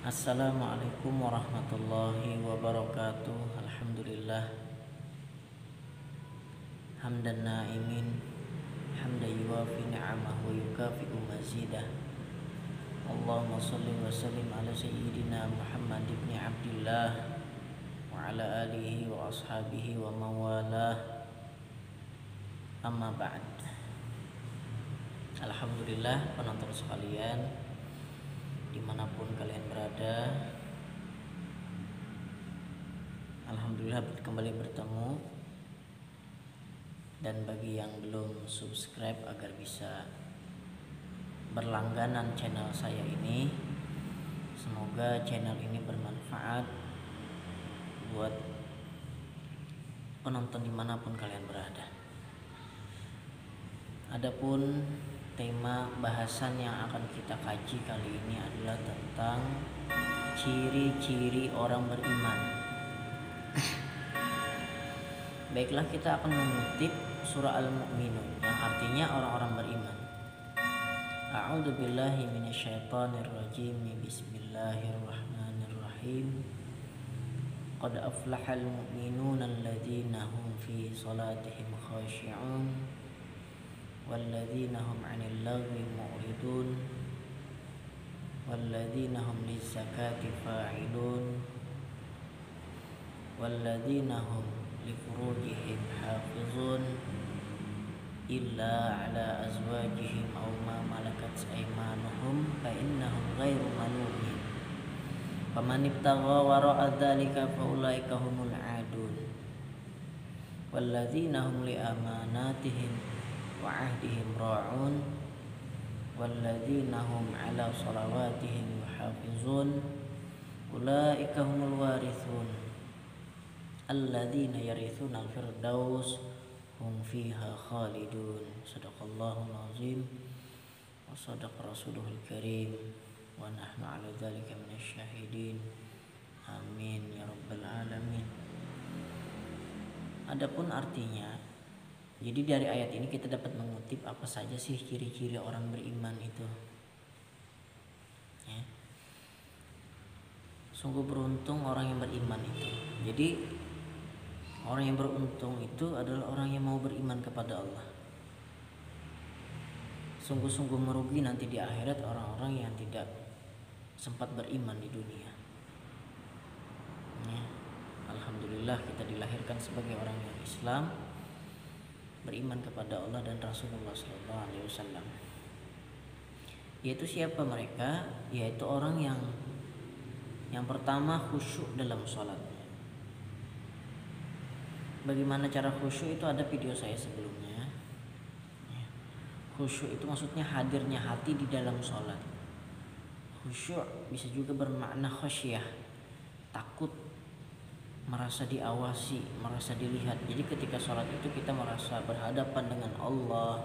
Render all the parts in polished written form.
Assalamualaikum warahmatullahi wabarakatuh. Alhamdulillah hamdan na'imin hamdan yuwafi ni'amahu wa yukafi'u mazidah. Allahumma salli wa sallim ala sayyidina Muhammad ibn Abdillah wa ala alihi wa ashabihi wa mawalah. Amma ba'd. Alhamdulillah penonton sekalian, dimanapun kalian berada, alhamdulillah kembali bertemu. Dan bagi yang belum subscribe agar bisa berlangganan channel saya ini, semoga channel ini bermanfaat buat penonton dimanapun kalian berada. Adapun tema bahasan yang akan kita kaji kali ini adalah tentang ciri-ciri orang beriman. Baiklah, kita akan mengutip surah Al-Mu'minun yang artinya orang-orang beriman. A'udzu billahi minasyaitonir rajim. Bismillahirrahmanirrahim. Qad aflahal mu'minuna alladzina hum fi salatihim khashi'un walladzina hum 'anil lagwi mu'ridun walladzina hum lizzakati fa'ilun walladzina hum lifurujihim hafizun illa 'ala azwajihim aw ma malakat aymanuhum fa innahum ghairu malumin faman ibtagha wara'a dzalika fa ulaika humul 'adun walladzina hum li amanatihim wa ahdihim ra'un walladzina hum 'ala salawatihim yuhafizun ulaika humul warithun alladzina yarithuna al-firdaus hum fiha khalidun. Shadaqallahul azim wa shadaqa rasuluhul karim wa nahnu 'ala dzalika minasy syahidin. Amin ya rabbal alamin. Adapun artinya, jadi dari ayat ini kita dapat mengutip apa saja sih ciri-ciri orang beriman itu. Ya. Sungguh beruntung orang yang beriman itu. Jadi orang yang beruntung itu adalah orang yang mau beriman kepada Allah. Sungguh-sungguh merugi nanti di akhirat orang-orang yang tidak sempat beriman di dunia. Ya. Alhamdulillah kita dilahirkan sebagai orang yang Islam, beriman kepada Allah dan Rasulullah SAW. Yaitu siapa mereka? Yaitu orang yang pertama khusyuk dalam sholatnya. Bagaimana cara khusyuk itu ada video saya sebelumnya. Khusyuk itu maksudnya hadirnya hati di dalam sholat. Khusyuk bisa juga bermakna khasyah, takut, merasa diawasi, merasa dilihat. Jadi ketika sholat itu kita merasa berhadapan dengan Allah,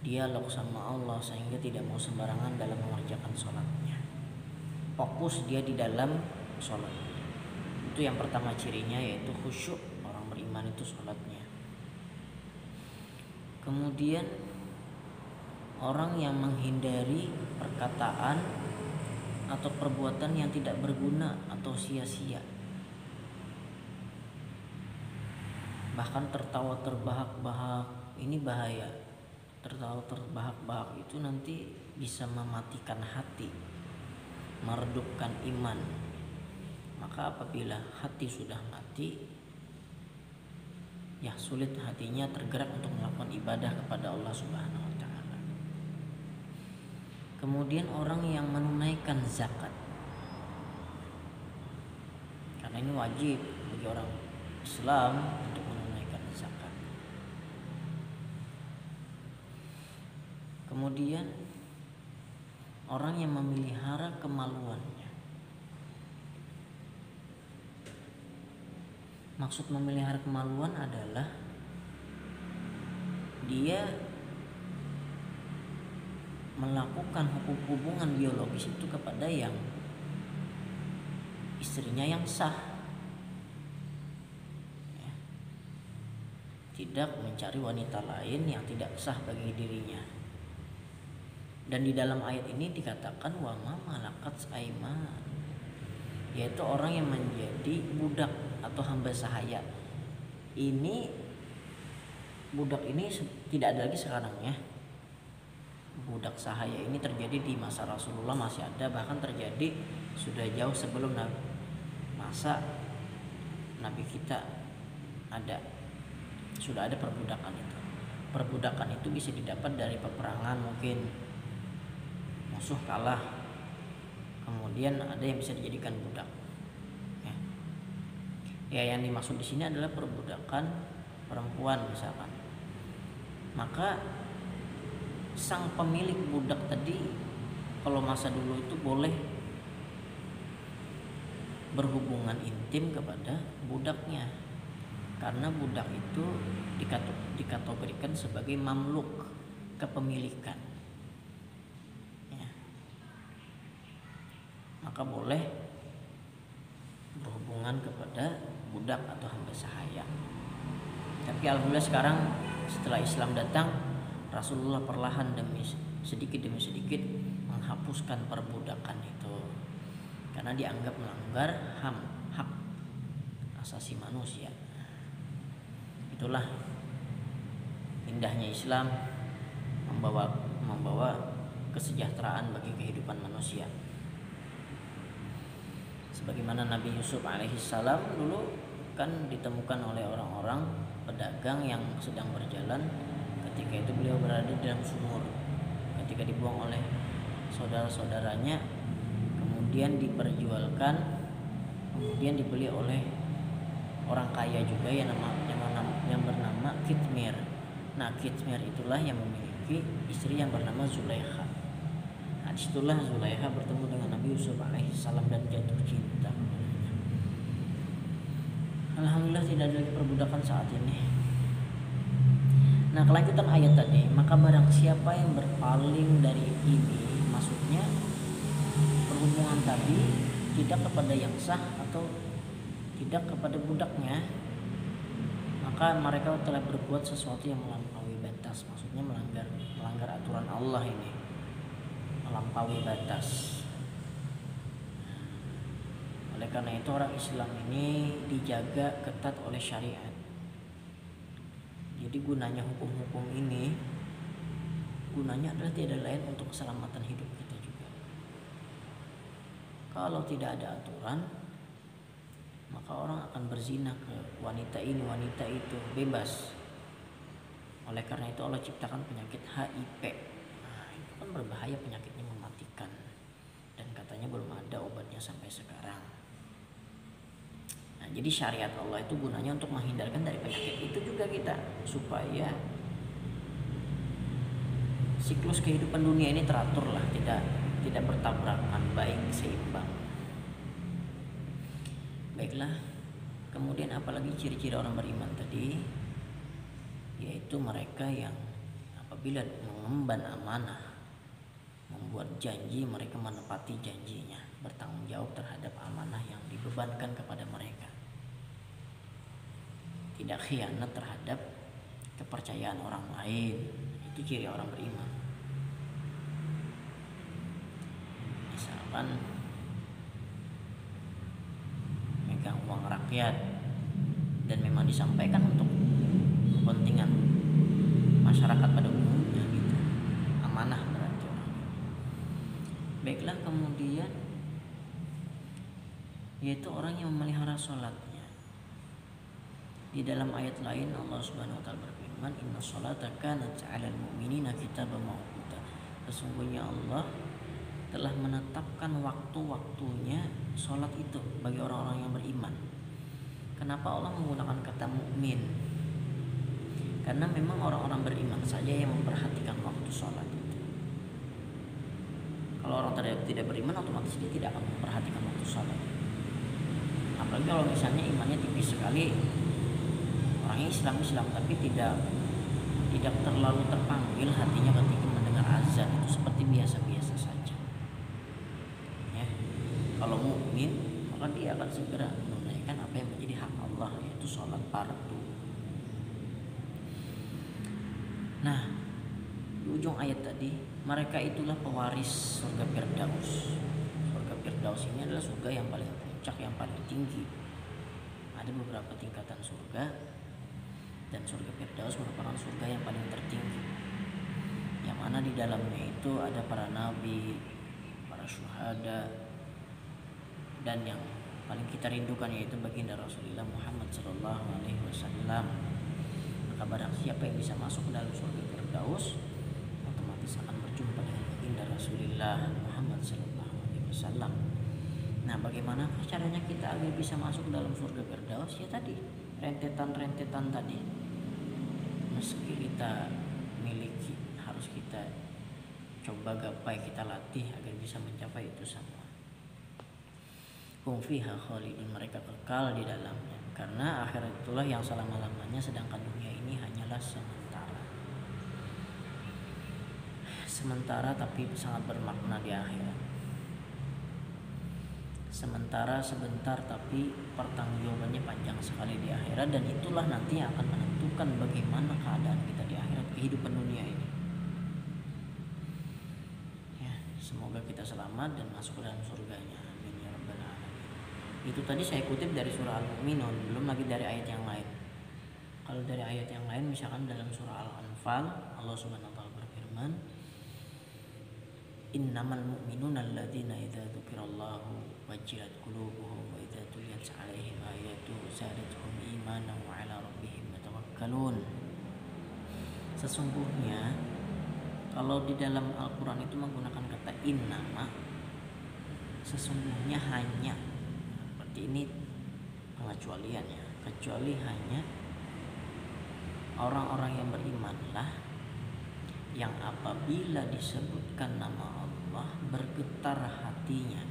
dialog sama Allah, sehingga tidak mau sembarangan dalam mengerjakan sholatnya. Fokus dia di dalam sholat. Itu yang pertama cirinya, yaitu khusyuk. Orang beriman itu sholatnya. Kemudian orang yang menghindari perkataan atau perbuatan yang tidak berguna atau sia-sia. Bahkan tertawa terbahak-bahak, ini bahaya. Tertawa terbahak-bahak itu nanti bisa mematikan hati, meredupkan iman. Maka apabila hati sudah mati, ya sulit hatinya tergerak untuk melakukan ibadah kepada Allah Subhanahu wa taala. Kemudian orang yang menunaikan zakat, karena ini wajib bagi orang Islam untuk menunaikan zakat. Kemudian orang yang memelihara kemaluannya. Maksud memelihara kemaluan adalah dia melakukan hubungan biologis itu kepada yang istrinya yang sah, ya. Tidak mencari wanita lain yang tidak sah bagi dirinya. Dan di dalam ayat ini dikatakan wa ma malakat aiman, yaitu orang yang menjadi budak atau hamba sahaya. Ini budak ini tidak ada lagi sekarang ya. Budak sahaya ini terjadi di masa Rasulullah masih ada, bahkan terjadi sudah jauh sebelum masa Nabi kita ada. Sudah ada perbudakan itu. Perbudakan itu bisa didapat dari peperangan, mungkin musuh kalah, kemudian ada yang bisa dijadikan budak. Ya, yang dimaksud di sini adalah perbudakan perempuan misalkan. Maka sang pemilik budak tadi kalau masa dulu itu boleh berhubungan intim kepada budaknya, karena budak itu dikategorikan sebagai mamluk, kepemilikan. Maka boleh berhubungan kepada budak atau hamba sahaya. Tapi alhamdulillah sekarang setelah Islam datang, Rasulullah perlahan sedikit demi sedikit menghapuskan perbudakan itu, karena dianggap melanggar hak asasi manusia. Itulah indahnya Islam membawa kesejahteraan bagi kehidupan manusia. Sebagaimana Nabi Yusuf alaihissalam dulu kan ditemukan oleh orang-orang pedagang yang sedang berjalan. Ketika itu beliau berada di dalam sumur. Ketika dibuang oleh saudara-saudaranya, kemudian diperjualkan, kemudian dibeli oleh orang kaya juga yang bernama Kitmir. Nah, Kitmir itulah yang memiliki istri yang bernama Zulaikha. Disitulah Zulaikha bertemu dengan Nabi Yusuf alaihissalam dan jatuh cinta. Alhamdulillah tidak ada lagi perbudakan saat ini. Nah, kelanjutan ayat tadi, maka barang siapa yang berpaling dari ini, maksudnya perhubungan tadi tidak kepada yang sah atau tidak kepada budaknya, maka mereka telah berbuat sesuatu yang melampaui batas. Maksudnya melanggar aturan Allah ini, melampaui batas. Oleh karena itu orang Islam ini dijaga ketat oleh syariat. Jadi gunanya hukum-hukum ini, gunanya adalah tidak lain untuk keselamatan hidup kita juga. Kalau tidak ada aturan, maka orang akan berzina ke wanita ini, wanita itu, bebas. Oleh karena itu Allah ciptakan penyakit HIV. Nah, itu kan berbahaya, penyakitnya mematikan, dan katanya belum ada obatnya sampai sekarang. Nah, jadi syariat Allah itu gunanya untuk menghindarkan dari penyakit itu juga kita, supaya siklus kehidupan dunia ini teratur lah, tidak bertabrakan, baik, seimbang. Baiklah, kemudian apalagi ciri-ciri orang beriman tadi, yaitu mereka yang apabila mengemban amanah, membuat janji, mereka menepati janjinya, bertanggung jawab terhadap amanah yang dibebankan kepada mereka, tidak khianat terhadap kepercayaan orang lain. Itu ciri orang beriman. Misalkan megang uang rakyat dan memang disampaikan untuk kepentingan masyarakat pada umumnya gitu, amanah berarti orang. Baiklah, kemudian yaitu orang yang memelihara sholatnya. Di dalam ayat lain Allah Subhanahu wa taala berfirman, "Inna sholata kanat 'alal mu'minina kitaban mawquta." Sesungguhnya Allah telah menetapkan waktu-waktunya sholat itu bagi orang-orang yang beriman. Kenapa Allah menggunakan kata mukmin? Karena memang orang-orang beriman saja yang memperhatikan waktu sholat itu. Kalau orang tidak beriman, otomatis dia tidak akan memperhatikan waktu sholat. Apalagi kalau misalnya imannya tipis sekali, orangnya Islam tapi tidak terlalu terpanggil hatinya ketika mendengar azan, itu seperti biasa-biasa saja. Ya, kalau mukmin maka dia akan segera menunaikan apa yang menjadi hak Allah, yaitu sholat fardu. Nah, di ujung ayat tadi Mereka itulah pewaris surga Firdaus. Surga Firdaus ini adalah surga yang paling puncak, yang paling tinggi. Ada beberapa tingkatan surga, dan surga Firdaus merupakan surga yang paling tertinggi, yang mana di dalamnya itu ada para nabi, para syuhada, dan yang paling kita rindukan yaitu baginda Rasulullah Muhammad Sallallahu Alaihi Wasallam. Maka barang siapa yang bisa masuk ke dalam surga Firdaus, otomatis akan berjumpa dengan baginda Rasulullah Muhammad Sallallahu Alaihi Wasallam. Nah, bagaimana caranya kita agar bisa masuk ke dalam surga Firdaus? Ya tadi, rentetan-rentetan tadi. Meski kita miliki, harus kita coba gapai, kita latih agar bisa mencapai itu semua. Hum fiha khalidun, mereka kekal di dalamnya, karena akhirat itulah yang selama-lamanya, sedangkan dunia ini hanyalah sementara tapi sangat bermakna di akhirat. Sementara, sebentar, tapi pertanggungjawabannya panjang sekali di akhirat, dan itulah nanti yang akan menentukan bagaimana keadaan kita di akhirat, kehidupan dunia ini. Ya, semoga kita selamat dan masuk ke dalam surganya. Amin ya rabbal alamin. Itu tadi saya kutip dari surah Al-Mu'minun, belum lagi dari ayat yang lain. Kalau dari ayat yang lain, misalkan dalam surah Al-Anfal, Allah Subhanahu wa taala berfirman, innamal mu'minuna alladzina idza dzukirallahu wajilat qulubuhum wa idza tuliyat 'alaihim ayatuhu zadatuhum imanan wa 'ala rabbihim yatawakkalun. Sesungguhnya kalau di dalam Al-Qur'an itu menggunakan kata innama, sesungguhnya hanya, seperti ini pengecualiannya, kecuali hanya orang-orang yang berimanlah yang apabila disebutkan nama Allah bergetar hatinya.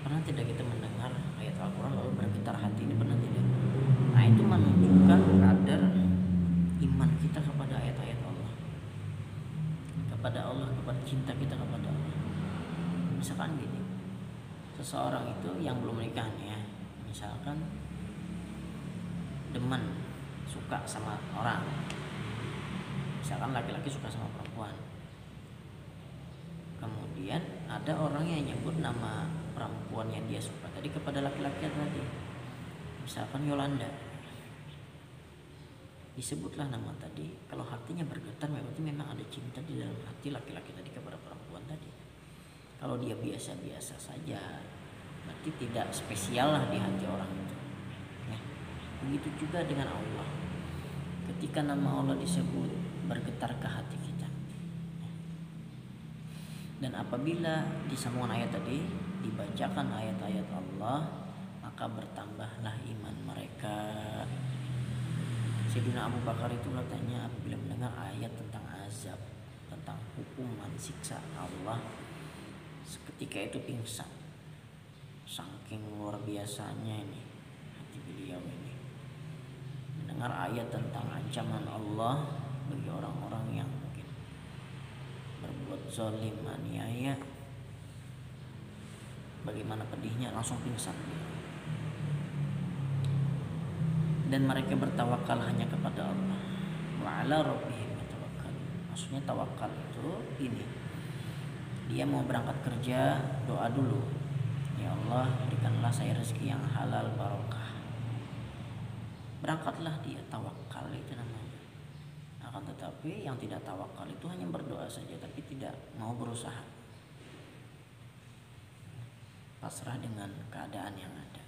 Pernah tidak kita mendengar ayat Al-Quran lalu bergetar hati ini? Pernah tidak? Nah, itu menunjukkan kadar iman kita kepada ayat-ayat Allah, kepada cinta kita kepada Allah. Misalkan gini, seseorang itu yang belum menikah nih ya, misalkan demen, suka sama orang, misalkan laki-laki suka sama perempuan, kemudian ada orang yang nyebut nama perempuan yang dia suka tadi kepada laki-laki tadi, misalkan Yolanda, disebutlah nama tadi. Kalau hatinya bergetar, berarti memang ada cinta di dalam hati laki-laki tadi kepada perempuan tadi. Kalau dia biasa-biasa saja, berarti tidak spesial lah di hati orang itu ya. Begitu juga dengan Allah, ketika nama Allah disebut bergetar ke hati kita. Dan apabila di sambungan ayat tadi dibacakan ayat-ayat Allah, maka bertambahlah iman mereka. Sayyidina Abu Bakar itu katanya apabila mendengar ayat tentang azab, tentang hukuman siksa Allah, seketika itu pingsan. Saking luar biasanya ini hati beliau ini mendengar ayat tentang ancaman Allah bagi orang-orang yang mungkin berbuat zalim, aniaya. Bagaimana pedihnya, langsung pingsan dia. Dan mereka bertawakal hanya kepada Allah. Wa 'ala rabbihim yatawakkalun. Maksudnya tawakal itu ini, dia mau berangkat kerja, doa dulu, ya Allah berikanlah saya rezeki yang halal barokah. Berangkatlah dia, tawakal itu namanya. Akan tetapi yang tidak tawakal itu hanya berdoa saja tapi tidak mau berusaha, pasrah dengan keadaan yang ada.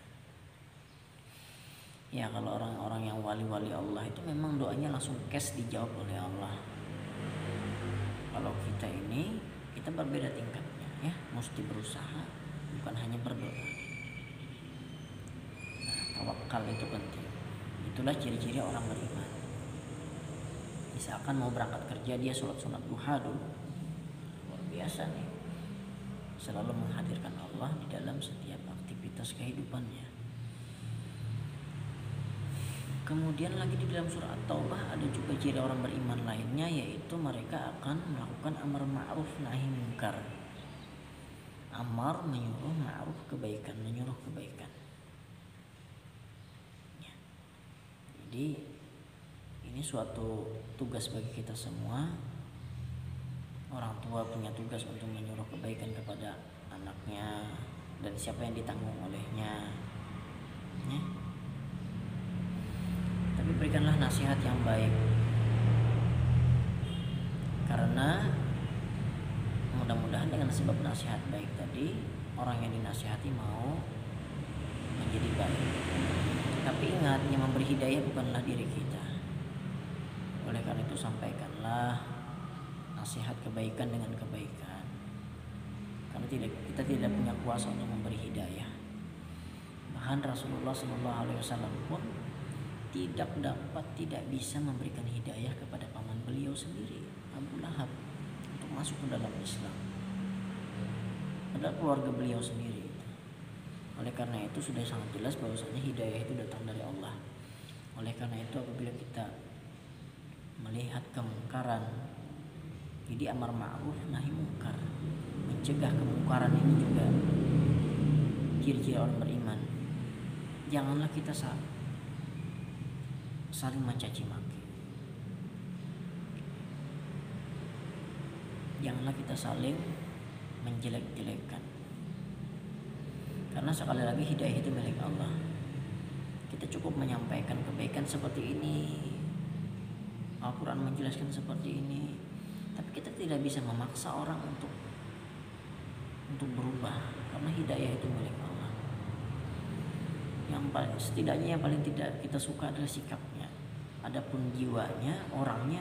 Ya, kalau orang-orang yang wali-wali Allah itu memang doanya langsung cash dijawab oleh Allah. Kalau kita ini, kita berbeda tingkatnya ya, mesti berusaha, bukan hanya berdoa. Nah, tawakal itu penting. Itulah ciri-ciri orang beriman. Misalkan mau berangkat kerja, dia sholat sunat duha dulu. Luar biasa nih, selalu menghadirkan Allah di dalam setiap aktivitas kehidupannya. Kemudian lagi di dalam surah At-Taubah ada juga ciri orang beriman lainnya, yaitu mereka akan melakukan amar ma'ruf nahi munkar. Amar menyuruh, ma'ruf kebaikan, menyuruh kebaikan ya. Jadi ini suatu tugas bagi kita semua Orang tua punya tugas untuk menyuruh kebaikan kepada anaknya, dan siapa yang ditanggung olehnya, ya. Tapi berikanlah nasihat yang baik, karena mudah-mudahan dengan sebab nasihat baik tadi, orang yang dinasihati mau menjadi baik. Tapi ingat, yang memberi hidayah bukanlah diri kita. Oleh karena itu sampaikanlah nasihat kebaikan dengan kebaikan, karena kita tidak punya kuasa untuk memberi hidayah. Bahkan Rasulullah SAW pun tidak bisa memberikan hidayah kepada paman beliau sendiri, Abu Lahab, untuk masuk ke dalam Islam. Adalah keluarga beliau sendiri. Oleh karena itu sudah sangat jelas bahwasanya hidayah itu datang dari Allah. Oleh karena itu apabila kita melihat kemungkaran, jadi amar ma'ruf nahi mungkar, mencegah kemungkaran ini juga ciri-ciri orang beriman. Janganlah kita saling mencaci maki. Janganlah kita saling menjelek-jelekan. Karena sekali lagi hidayah itu milik Allah. Kita cukup menyampaikan kebaikan seperti ini, Al-Quran menjelaskan seperti ini, tapi kita tidak bisa memaksa orang untuk berubah, karena hidayah itu milik Allah. Setidaknya yang paling tidak kita suka adalah sikapnya. Adapun jiwanya, orangnya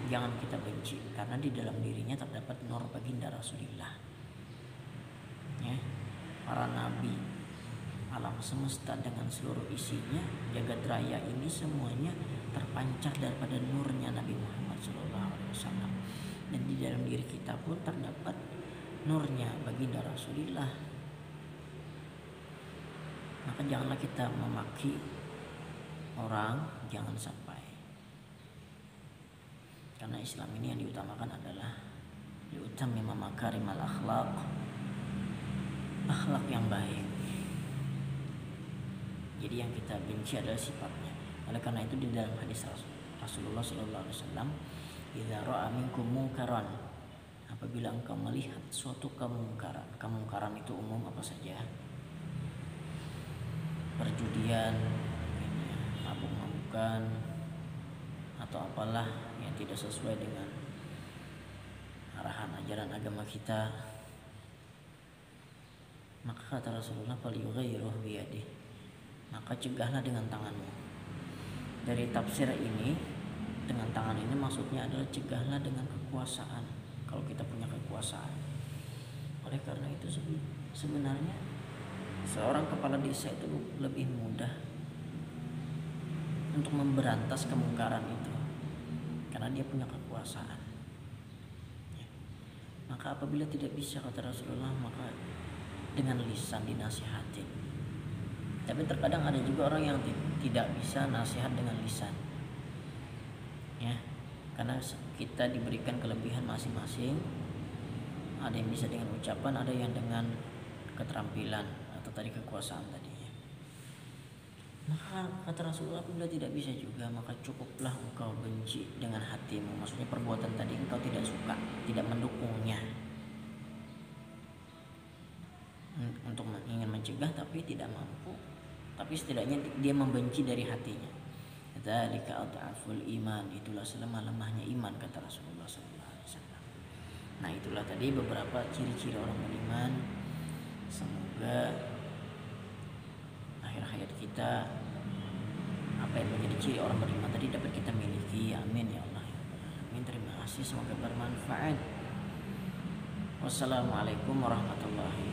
jangan kita benci, karena di dalam dirinya terdapat nur baginda Rasulullah. Ya, para nabi, alam semesta dengan seluruh isinya, jagat raya ini semuanya terpancar daripada nurnya Nabi Muhammad SAW. Dan di dalam diri kita pun terdapat nurnya baginda Rasulullah. Maka janganlah kita memaki orang, jangan sampai. Karena Islam ini yang diutamakan adalah liutammima makarimal akhlaq, akhlak yang baik. Jadi yang kita benci adalah sifatnya. Oleh karena itu di dalam hadis Rasulullah SAW, idza ra'a minkum munkaran, apabila engkau melihat suatu kemungkaran itu umum apa saja, perjudian, mabuk-mabukan, atau apalah yang tidak sesuai dengan arahan ajaran agama kita, maka kata Rasulullah, falyughayyirhu biyadihi, maka cegahlah dengan tanganmu. Dari tafsir ini, dengan tangan ini maksudnya adalah cegahlah dengan kekuasaan, kalau kita punya kekuasaan. Oleh karena itu sebenarnya seorang kepala desa itu lebih mudah untuk memberantas kemungkaran itu, karena dia punya kekuasaan. Ya. Maka apabila tidak bisa, kata Rasulullah, maka dengan lisan dinasihatin. Tapi terkadang ada juga orang yang tidak bisa nasihat dengan lisan, ya, karena kita diberikan kelebihan masing-masing. Ada yang bisa dengan ucapan, ada yang dengan keterampilan atau tadi kekuasaan tadinya. Maka kata Rasulullah, apabila tidak bisa juga, maka cukuplah engkau benci dengan hatimu. Maksudnya perbuatan tadi engkau tidak suka, tidak mendukungnya, untuk ingin mencegah tapi tidak mampu, tapi setidaknya dia membenci dari hatinya. Dzalika adhaful iman, itulah selemah-lemahnya iman, kata Rasulullah SAW. Nah, itulah tadi beberapa ciri-ciri orang beriman. Semoga akhir hayat kita apa yang menjadi ciri orang beriman tadi dapat kita miliki. Amin ya Allah. Amin. Terima kasih, semoga bermanfaat. Wassalamualaikum warahmatullahi